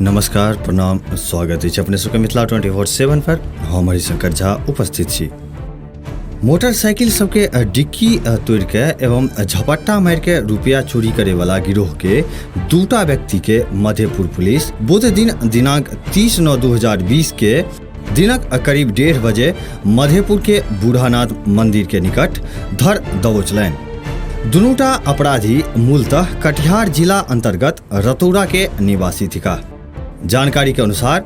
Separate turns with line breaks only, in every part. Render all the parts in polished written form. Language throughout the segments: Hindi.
नमस्कार, प्रणाम, स्वागत है अपने सबके मिथिला 24/7 पर। हम हरिशंकर झा उपस्थित छी। मोटरसाइकिल सबके डिक्की तोड़ के एवं झपट्टा मार के रुपया चोरी करे वाला गिरोह के दूटा व्यक्ति के मधेपुर पुलिस बुध दिन दिनांक 30/9/2020 के दिनक करीब 1:30 बजे मधेपुर के बूढ़ानाथ मंदिर के निकट धर दबोचलनि। दुनूटा अपराधी मूलतः कटिहार जिला अंतर्गत रतौरा के निवासी थिका। जानकारी के अनुसार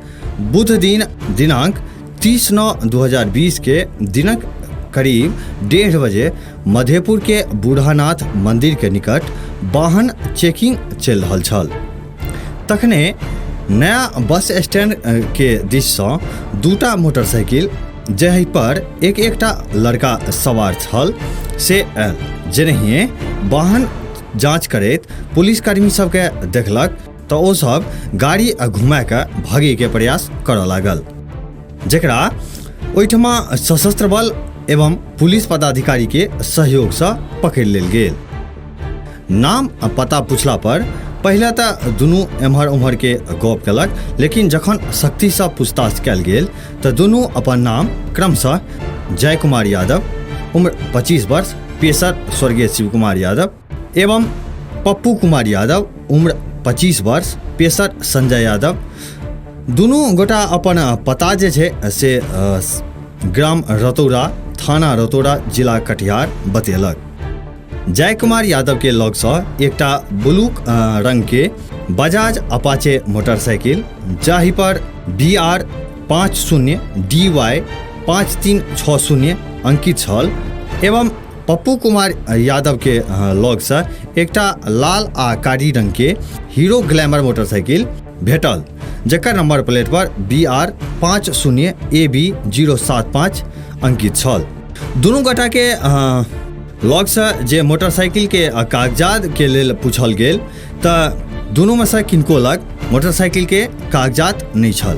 बुध दिन दिनांक 30/9/2020 के दिनक करीब 1:30 बजे मधेपुर के बूढ़ानाथ मंदिर के निकट वाहन चेकिंग चल रहल छल। तखने नया बस स्टैंड के दिश से दूटा मोटरसाइकिल जाहि पर एकटा लड़का सवार छल से आयल। जेनाहिए वाहन जांच करैत पुलिसकर्मी सबके देखलक तऽ ओ सब गाड़ी घुमा के भागे के प्रयास करऽ लागल, जेकरा ओहिठमा सशस्त्र बल एवं पुलिस पदाधिकारी के सहयोग से पकड़ लेल गेल। नाम पता पूछला पर पहले तऽ दुनू एम्हर उम्हर के गप केलक, लेकिन जखन सख्ती से पूछताछ कयल गेल तऽ दुनू अपन नाम क्रमशः जय कुमार यादव उम्र 25 वर्ष पेशर स्वर्गीय शिव कुमार यादव एवं पप्पू कुमार यादव उम्र 25 वर्ष पेशर संजय यादव, दुनू गोटा अपन पता जे छै से ग्राम रतौरा, थाना रतौरा, जिला कटिहार बतेलक। जय कुमार यादव के लग से एकटा ब्लू रंग के बजाज अपाचे मोटरसाइकिल जाहि पर BR 50 DY 5360 अंकित छल एवं पप्पू कुमार यादव के लग से एकटा लाल आ कारी रंग के हीरो ग्लैमर मोटरसाइकिल भेटल, जेकर नंबर प्लेट पर BR 50 AB 075 अंकित छल। दुनू गोटा के लग से जे मोटरसाइकिल के कागजात के लेल पूछल गेल तऽ दुनू में से किनको लग मोटरसाइकिल के कागजात नहीं छल।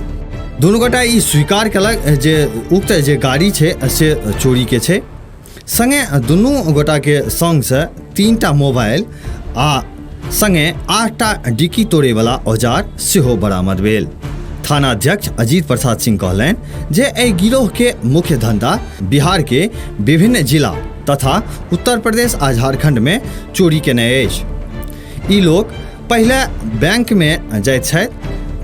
दुनू गोटा ई स्वीकार केलक जे उक्त जे गाड़ी छै से चोरी के छै। संगे दुनू गोटा के संग से 3टा मोबाइल आ संगे 8टा डिक्की तोड़े वाला औजार सेहो बरामद भेल। थाना अध्यक्ष अजीत प्रसाद सिंह कहलनि जे एहि गिरोह के मुख्य धंधा बिहार के विभिन्न जिला तथा उत्तर प्रदेश आ झारखंड में चोरी केनाइ अछि। ई लोग पहले बैंक में जाइत छथि,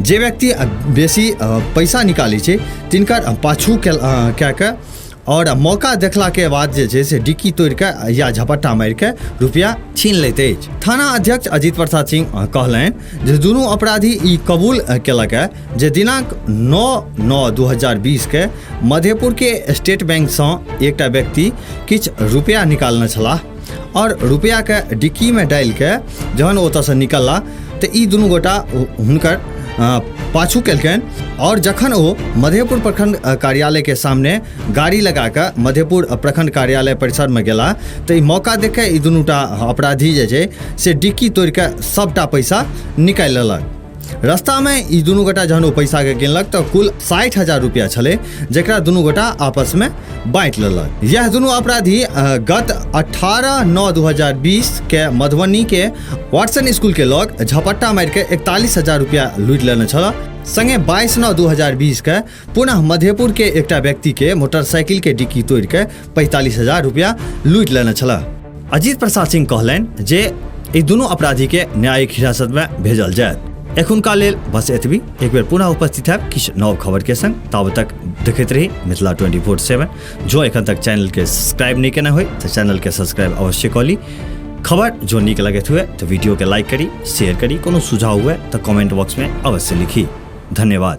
जे व्यक्ति बेसी पैसा निकाली छै तिनकर पाछू कए के और मौका देखला के बाद जे छै से डिक्की तोड़ के या झपट्टा मार के रुपया छीन लैत अछि। थाना अध्यक्ष अजीत प्रसाद सिंह कहलनि जे दुनू अपराधी ई कबूल केलक जे दिनांक 9/9/2020 के मधेपुर के स्टेट बैंक से एकटा व्यक्ति किछ रुपया निकालने छलाह और रुपया के डिक्की में डालि के जहन ओतऽ से निकलला तऽ ई दुनू गोटा हुनकर पाछू केलकनि और जखन ओ मधेपुर प्रखंड कार्यालय के सामने गाड़ी लगा के मधेपुर प्रखंड कार्यालय परिसर में गेला तऽ ई मौका देख के ई दुनूटा अपराधी जे छै से डिक्की तोड़ के सबटा पैसा निकालि लेलक। रास्ता में ई दुनू गोटा जहन ओ पैसा के गिनलक तऽ कुल 60,000 रुपया छलै, जेकरा दुनू गोटा आपस में बांटि लेलक। यह दुनू अपराधी गत 18/9/2020 के मधुबनी के वाटसन स्कूल के लग झपट्टा मार के 41,000 रुपया लूटि लेने छल। संगे 22/9/2020 के पुनः मधेपुर के एकटा व्यक्ति के मोटरसाइकिल के डिक्की तोड़ के 45,000 रुपया लूटि लेने छल। अजीत प्रसाद सिंह कहलनि जे ई दुनू अपराधी के न्यायिक हिरासत में भेजल जायत। एखुनका लेल बस एतबी। एक बेर पुनः उपस्थित है किछु नव खबर के संग। ताबत तक देखैत रही मिथिला 24/7। जो एखन तक चैनल के सब्सक्राइब नहीं केना हो तो चैनल के सब्सक्राइब अवश्य कऽ ली। खबर जो नीक लगैत हुए तो वीडियो के लाइक करी, शेयर करी, कोनो सुझाव हुए तो कमेंट बॉक्स में अवश्य लिखी। धन्यवाद।